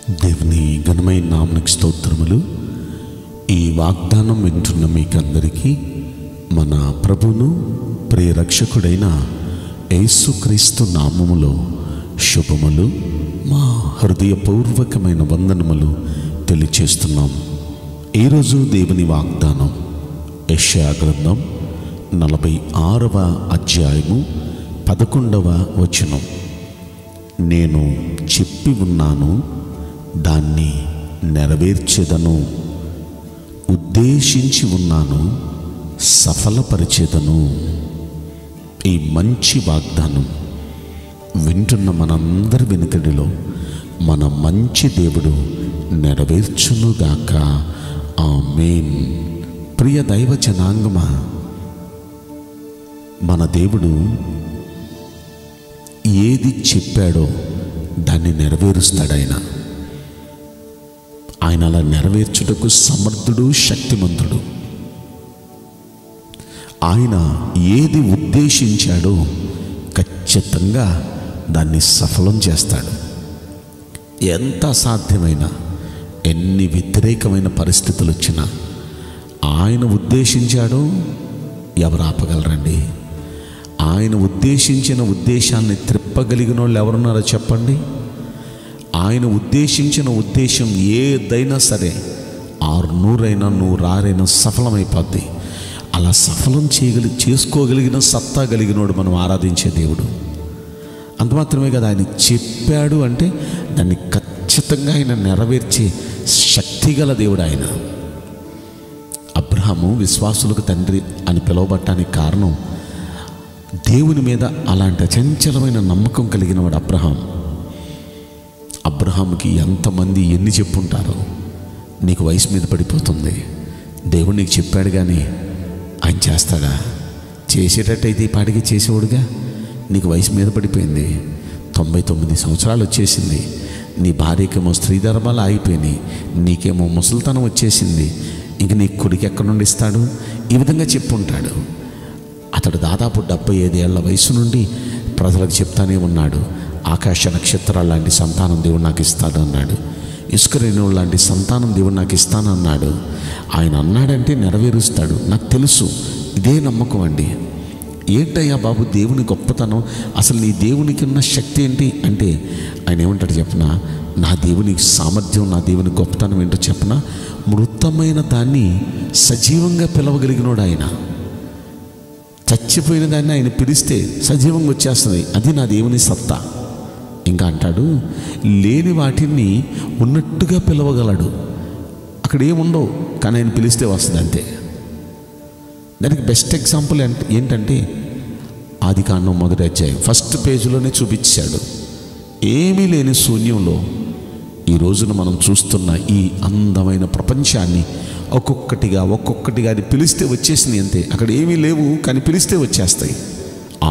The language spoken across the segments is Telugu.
దేవుని ఘనమైన నామమునకు స్తోత్రములు. ఈ వాగ్దానం వింటున్న మీకందరికీ మన ప్రభువును ప్రియ రక్షకుడైన యేసుక్రీస్తు నామములో శుభములు, మా హృదయపూర్వకమైన వందనములు తెలియచేస్తున్నాం. ఈరోజు దేవుని వాగ్దానం యెషయా గ్రంథం 46వ అధ్యాయము 11వ వచనం. నేను చెప్పి ఉన్నాను, దాన్ని నెరవేర్చెదను, ఉద్దేశించి ఉన్నాను, సఫలపరిచెదను. ఈ మంచి వాగ్దానం వింటున్న మనందరి వెనుకడిలో మన మంచి దేవుడు నెరవేర్చునుగాక. ఆమేన్. ప్రియ దైవ జనాంగమా, మన దేవుడు ఏది చెప్పాడో దాన్ని నెరవేరుస్తాడు. ఆయన అలా నెరవేర్చుటకు సమర్థుడు, శక్తిమంతుడు. ఆయన ఏది ఉద్దేశించాడో ఖచ్చితంగా దాన్ని సఫలం చేస్తాడు. ఎంత అసాధ్యమైన, ఎన్ని వ్యతిరేకమైన పరిస్థితులు వచ్చినా ఆయన ఉద్దేశించాడో ఎవరు ఆపగలరండి? ఆయన ఉద్దేశించిన ఉద్దేశాన్ని త్రిప్పగలిగిన వాళ్ళు ఎవరున్నారో చెప్పండి. ఆయన ఉద్దేశించిన ఉద్దేశం ఏదైనా సరే 600 100 సఫలమైపోద్ది. అలా సఫలం చేసుకోగలిగిన సత్తా కలిగినోడు మనం ఆరాధించే దేవుడు. అంత మాత్రమే కదా, ఆయన చెప్పాడు అంటే దాన్ని ఖచ్చితంగా ఆయన నెరవేర్చే శక్తి గల దేవుడు ఆయన. అబ్రహాము విశ్వాసులకు తండ్రి అని పిలువబడటానికి కారణం దేవుని మీద అలాంటి అచంచలమైన నమ్మకం కలిగిన వాడు అబ్రహాం. అబ్రహాముకి ఎంతమంది ఎన్ని చెప్పుంటారో, నీకు వయసు మీద పడిపోతుంది, దేవుడు నీకు చెప్పాడు కానీ ఆయన చేస్తాడా? చేసేటట్టయితే ఈ పాటికి చేసేవాడుగా. నీకు వయసు మీద పడిపోయింది, 99 సంవత్సరాలు వచ్చేసింది, నీ భార్యకేమో స్త్రీ ధర్మాలు ఆగిపోయినాయి, నీకేమో ముసలితనం వచ్చేసింది, ఇంక నీ కొడుకు ఎక్కడి నుండి ఇస్తాడు? ఈ విధంగా చెప్పుంటాడు. అతడు దాదాపు 75 ఏళ్ల వయసు నుండి ప్రజలకు చెప్తానే ఉన్నాడు, ఆకాశ నక్షత్రాలు లాంటి సంతానం దేవుడు నాకు ఇస్తాడు అన్నాడు. ఇసుక రేణువులు లాంటి సంతానం దేవుడు నాకు ఇస్తానన్నాడు. ఆయన అన్నాడంటే నెరవేరుస్తాడు. నాకు తెలుసు, ఇదే నమ్మకం అండి. ఏంటయ్యా బాబు దేవుని గొప్పతనం, అసలు నీ దేవునికి ఉన్న శక్తి ఏంటి అంటే ఆయన ఏమంటాడు చెప్పనా? నా దేవుని సామర్థ్యం, నా దేవుని గొప్పతనం ఏంటో చెప్పనా? మృతమైన దాన్ని సజీవంగా పిలవగలిగినోడు ఆయన. చచ్చిపోయిన దాన్ని ఆయన పిలిస్తే సజీవంగా వచ్చేస్తుంది. అది నా దేవుని సత్తా. ఇంకా అంటాడు, లేని వాటిని ఉన్నట్టుగా పిలవగలడు. అక్కడ ఏముండవు కానీ ఆయన పిలిస్తే వస్తుంది అంతే. దానికి బెస్ట్ ఎగ్జాంపుల్ ఏంటంటే ఆదికాండం 1వ అధ్యాయం 1st పేజీలోనే చూపించాడు. ఏమీ లేని శూన్యంలో ఈ రోజున మనం చూస్తున్న ఈ అందమైన ప్రపంచాన్ని ఒక్కొక్కటిగా అది పిలిస్తే వచ్చేసింది అంతే. అక్కడ ఏమీ లేవు కానీ పిలిస్తే వచ్చేస్తాయి.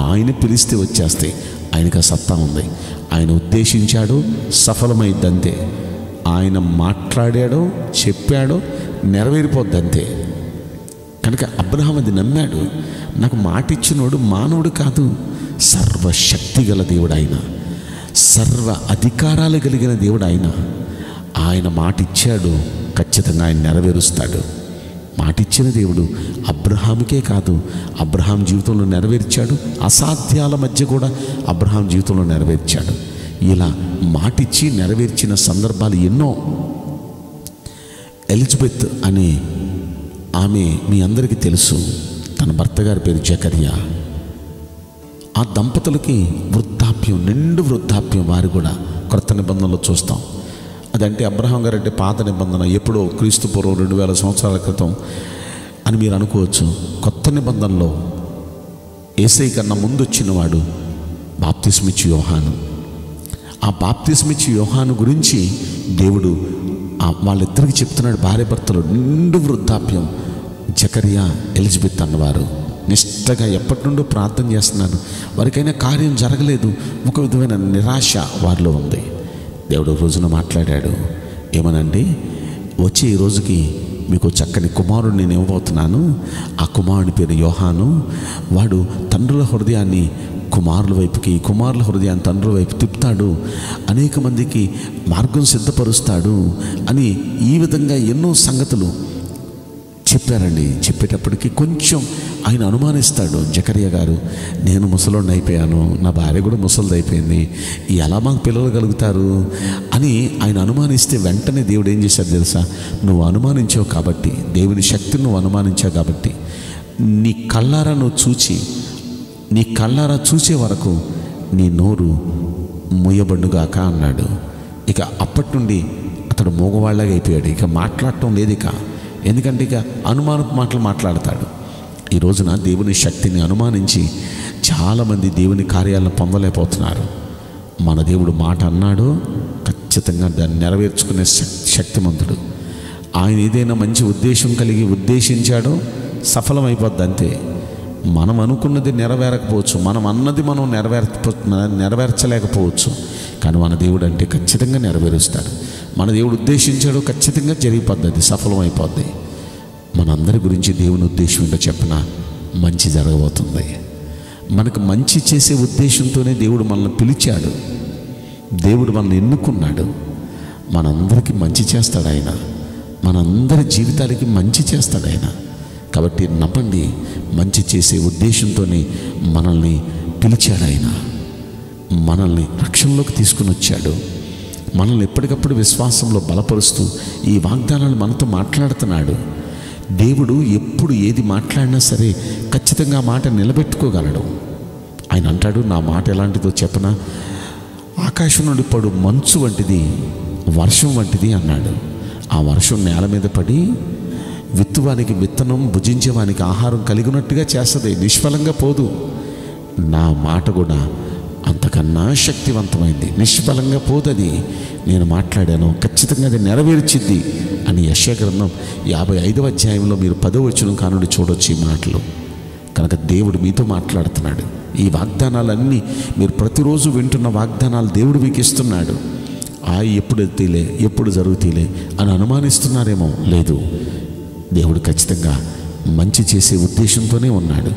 ఆయన పిలిస్తే వచ్చేస్తాయి. ఆయనకు ఆ సత్తా ఉంది. ఆయన ఉద్దేశించాడు, సఫలమైద్ది అంతే. ఆయన మాట్లాడాడో చెప్పాడో నెరవేరిపోద్ది అంతే. కనుక అబ్రహాం అది నమ్మాడు. నాకు మాట ఇచ్చినోడు మానవుడు కాదు, సర్వశక్తి గల దేవుడు ఆయన, సర్వ అధికారాలు కలిగిన దేవుడు ఆయన. ఆయన మాట ఇచ్చాడు, ఖచ్చితంగా ఆయన నెరవేరుస్తాడు. మాటిచ్చిన దేవుడు అబ్రహాముకే కాదు, అబ్రహాం జీవితంలో నెరవేర్చాడు. అసాధ్యాల మధ్య కూడా అబ్రహాం జీవితంలో నెరవేర్చాడు. ఇలా మాటిచ్చి నెరవేర్చిన సందర్భాలు ఎన్నో. ఎలిజబెత్ అనే ఆమె మీ అందరికీ తెలుసు. తన భర్త గారి పేరు జకర్యా. ఆ దంపతులకి వృద్ధాప్యం, నిండు వృద్ధాప్యం. వారు కూడా క్రొత్త నిబంధనలో చూస్తాం. అదంటే అబ్రహాం గారు అంటే పాత నిబంధన, ఎప్పుడో క్రీస్తు పూర్వం 2000 సంవత్సరాల క్రితం అని మీరు అనుకోవచ్చు. కొత్త నిబంధనలో యేసయ్య కన్నా ముందు వచ్చినవాడు బాప్తిస్మిచ్చి యోహాను. ఆ బాప్తిస్మిచ్చి యోహాను గురించి దేవుడు వాళ్ళిద్దరికి చెప్తున్నాడు. భార్య భర్తలు నిండు వృద్ధాప్యం. జకర్యా, ఎలిజబెత్ అన్నవారు నిష్టగా ఎప్పటి నుండో ప్రార్థన చేస్తున్నారు. వారికైనా కార్యం జరగలేదు. ఒక విధమైన నిరాశ వారిలో ఉంది. దేవుడు రోజున మాట్లాడాడు. ఏమనండి, వచ్చే ఈ రోజుకి మీకు చక్కని కుమారుడు నేను ఇవ్వబోతున్నాను. ఆ కుమారుడి పేరు యోహాను. వాడు తండ్రుల హృదయాన్ని కుమారుల వైపుకి, కుమారుల హృదయాన్ని తండ్రుల వైపు తిప్పుతాడు, అనేక మందికి మార్గం సిద్ధపరుస్తాడు అని ఈ విధంగా ఎన్నో సంగతులు చెప్పారండి. చెప్పేటప్పటికి కొంచెం ఆయన అనుమానిస్తాడు. జకరియా గారు, నేను ముసలోడిని అయిపోయాను, నా భార్య కూడా ముసలిది అయిపోయింది, ఎలా మాకు పిల్లలు కలుగుతారు అని ఆయన అనుమానిస్తే వెంటనే దేవుడు ఏం చేశాడు తెలుసా? నువ్వు అనుమానించావు కాబట్టి, దేవుని శక్తిని నువ్వు అనుమానించావు కాబట్టి, నీ కళ్ళారా చూసే వరకు నీ నోరు మూయబడుగాక అన్నాడు. ఇక అప్పటి నుండి అతడు మూగవాళ్ళగా అయిపోయాడు. ఇక మాట్లాడటం లేదు. ఎందుకంటే ఇక అనుమానపు మాటలు మాట్లాడతాడు. ఈ రోజున దేవుని శక్తిని అనుమానించి చాలామంది దేవుని కార్యాలను పొందలేకపోతున్నారు. మన దేవుడు మాట అన్నాడో ఖచ్చితంగా దాన్ని నెరవేర్చుకునే శక్తిమంతుడు. ఆయన ఏదైనా మంచి ఉద్దేశం కలిగి ఉద్దేశించాడో సఫలమైపోద్ది అంతే. మనం అనుకున్నది నెరవేరకపోవచ్చు, మనం అన్నది మనం నెరవేర్చలేకపోవచ్చు, కానీ మన దేవుడు అంటే ఖచ్చితంగా నెరవేరుస్తాడు. మన దేవుడు ఉద్దేశించాడో ఖచ్చితంగా జరిగిపోద్ది, అది సఫలమైపోద్ది. మనందరి గురించి దేవుని ఉద్దేశం ఏంటో చెప్పిన మంచి జరగబోతుంది. మనకు మంచి చేసే ఉద్దేశంతోనే దేవుడు మనల్ని పిలిచాడు, దేవుడు మనల్ని ఎన్నుకున్నాడు. మనందరికీ మంచి చేస్తాడు ఆయన, మనందరి జీవితాలకి మంచి చేస్తాడు ఆయన. కాబట్టి నమ్మండి, మంచి చేసే ఉద్దేశంతోనే మనల్ని పిలిచాడు ఆయన, మనల్ని రక్షణలోకి తీసుకుని వచ్చాడు. మనల్ని ఎప్పటికప్పుడు విశ్వాసంలో బలపరుస్తూ ఈ వాగ్దానాలు మనతో మాట్లాడుతున్నాడు. దేవుడు ఎప్పుడు ఏది మాట్లాడినా సరే ఖచ్చితంగా మాట నిలబెట్టుకోగలడు. ఆయన అంటాడు, నా మాట ఎలాంటిదో చెప్పనా, ఆకాశం నుండి పడు మంచు వంటిది, వర్షం వంటిది అన్నాడు. ఆ వర్షం నేల మీద పడి విత్తువానికి విత్తనం, భుజించేవానికి ఆహారం కలిగినట్టుగా చేస్తుంది, నిష్ఫలంగా పోదు. నా మాట కూడా అంతకన్నా శక్తివంతమైంది, నిష్ఫలంగా పోదది. నేను మాట్లాడాను, ఖచ్చితంగా అది నెరవేర్చిద్ది అని యెషయా గ్రంథం 55వ అధ్యాయంలో మీరు 10వ వచనం కానుండి చూడొచ్చు ఈ మాటలు. కనుక దేవుడు మీతో మాట్లాడుతున్నాడు. ఈ వాగ్దానాలన్నీ మీరు ప్రతిరోజు వింటున్న వాగ్దానాలు దేవుడు మీకు ఇస్తున్నాడు. ఎప్పుడు జరుగుతీలే అని అనుమానిస్తున్నారేమో, లేదు, దేవుడు ఖచ్చితంగా మంచి చేసే ఉద్దేశంతోనే ఉన్నాడు.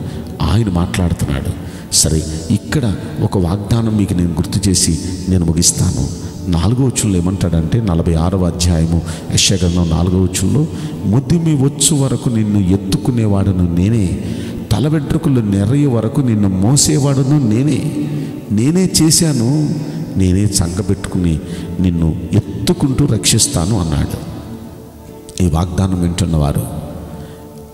ఆయన మాట్లాడుతున్నాడు. సరే, ఇక్కడ ఒక వాగ్దానం మీకు నేను గుర్తు చేసి నేను ముగిస్తాను. 4వ వచనంలో ఏమంటాడంటే, 46వ అధ్యాయము యెషయా గ్రంథం 4వ వచనంలో, ముద్దిమి వచ్చు వరకు నిన్ను ఎత్తుకునేవాడును నేనే, తల వెంట్రుకలు నెరయ వరకు నిన్ను మోసేవాడును నేనే చేశాను, నేనే చంకబెట్టుకుని నిన్ను ఎత్తుకుంటూ రక్షిస్తాను అన్నాడు. ఈ వాగ్దానం వింటున్నవారు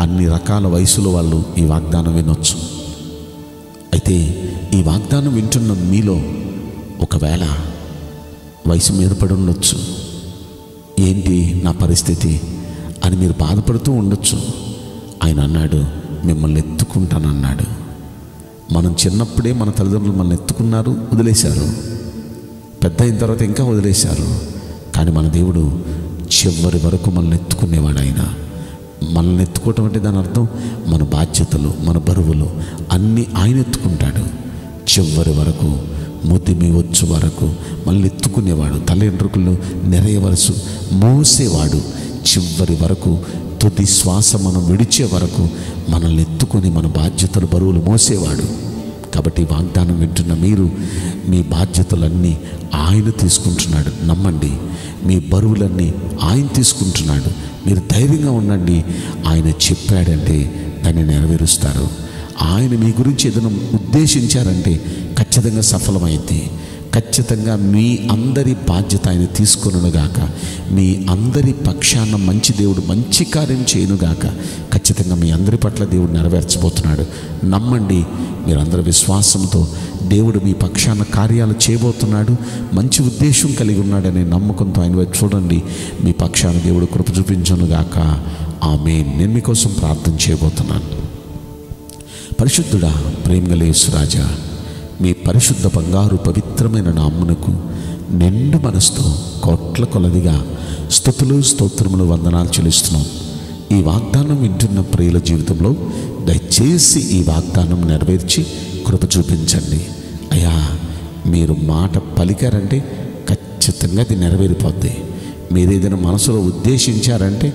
అన్ని రకాల వయసులో వాళ్ళు ఈ వాగ్దానం వినొచ్చు. అయితే ఈ వాగ్దానం వింటున్న మీలో ఒకవేళ వయసు మీద పడి ఉండొచ్చు. ఏంటి నా పరిస్థితి అని మీరు బాధపడుతూ ఉండొచ్చు. ఆయన అన్నాడు, మిమ్మల్ని ఎత్తుకుంటానన్నాడు. మనం చిన్నప్పుడే మన తల్లిదండ్రులు మనల్ని ఎత్తుకున్నారు, వదిలేశారు. పెద్ద అయిన తర్వాత ఇంకా వదిలేశారు. కానీ మన దేవుడు చివరి వరకు మనల్ని ఎత్తుకునేవాడు. ఆయన మనల్ని ఎత్తుకోవటం అంటే దాని అర్థం మన బాధ్యతలు, మన బరువులు అన్నీ ఆయన ఎత్తుకుంటాడు. చివరి వరకు, ముద్దిమి వచ్చు వరకు మనల్ని ఎత్తుకునేవాడు. తలెంట్రుకలు నెరయవలసు మోసేవాడు. చివరి వరకు, తుది శ్వాస మనం విడిచే వరకు మనల్ని ఎత్తుకొని మన బాధ్యతలు, బరువులు మోసేవాడు. కాబట్టి వాగ్దానం వింటున్న మీరు మీ బాధ్యతలన్నీ ఆయన తీసుకుంటున్నాడు. నమ్మండి, మీ బరువులన్నీ ఆయన తీసుకుంటున్నాడు. మీరు ధైర్యంగా ఉండండి. ఆయన చెప్పాడంటే దాన్ని నెరవేరుస్తారు. ఆయన మీ గురించి ఏదైనా ఉద్దేశించారంటే ఖచ్చితంగా సఫలమైంది. ఖచ్చితంగా మీ అందరి బాధ్యత ఆయన తీసుకొనుగాక. మీ అందరి పక్షాన మంచి దేవుడు మంచి కార్యం చేయనుగాక. ఖచ్చితంగా మీ అందరి పట్ల దేవుడు నెరవేర్చబోతున్నాడు. నమ్మండి. మీరందరూ విశ్వాసంతో దేవుడు మీ పక్షాన కార్యాలు చేయబోతున్నాడు. మంచి ఉద్దేశం కలిగి ఉన్నాడనే నమ్మకంతో ఆయన వైపు చూడండి. మీ పక్షాన దేవుడు కృప చూపించునుగాక. ఆమేన్. నేను మీకోసం ప్రార్థన చేయబోతున్నాను. పరిశుద్ధుడా, ప్రేమగల యేసురాజా, మీ పరిశుద్ధ బంగారు పవిత్రమైన నామమునకు నిండు మనసుతో కోట్ల కొలదిగా స్తుతులు, స్తోత్రములు, వందనాలు చెల్లిస్తున్నాం. ఈ వాగ్దానం వింటున్న ప్రియుల జీవితంలో దయచేసి ఈ వాగ్దానం నెరవేర్చి కృప చూపించండి. అయ్యా, మీరు మాట పలికారంటే ఖచ్చితంగా అది నెరవేరిపోద్ది. మీరు ఏదైనా మనసులో ఉద్దేశించారంటే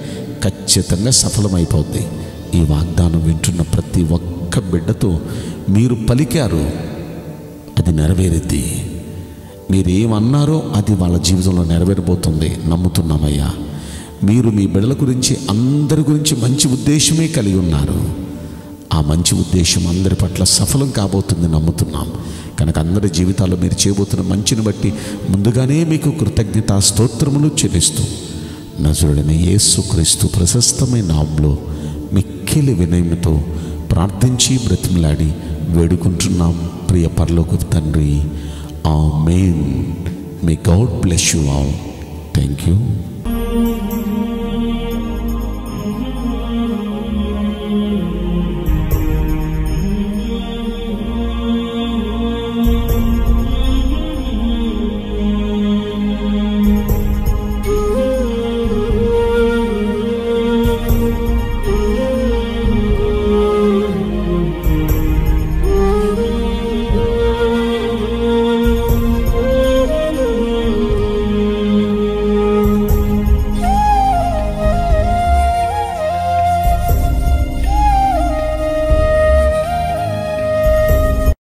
ఖచ్చితంగా సఫలమైపోద్ది. ఈ వాగ్దానం వింటున్న ప్రతి ఒక్క బిడ్డతో మీరు పలికారు, అది నెరవేరుద్ది. మీరేమన్నారో అది వాళ్ళ జీవితంలో నెరవేరబోతుంది. నమ్ముతున్నామయ్యా. మీరు మీ బిడ్డల గురించి, అందరి గురించి మంచి ఉద్దేశమే కలిగి ఉన్నారు. ఆ మంచి ఉద్దేశం అందరి పట్ల సఫలం కాబోతుంది నమ్ముతున్నాం. కనుక అందరి జీవితాల్లో మీరు చేయబోతున్న మంచిని బట్టి ముందుగానే మీకు కృతజ్ఞతా స్తోత్రములు చెల్లిస్తూ నజరుడైన యేసుక్రీస్తు ప్రశస్తమైన నామములో మిక్కిలి వినయముతో ప్రార్థించి బ్రతిమలాడి వేడుకుంటున్నాం ప్రియ పరలోకపు తండ్రి. ఆమేన్. May God bless you all. Thank you.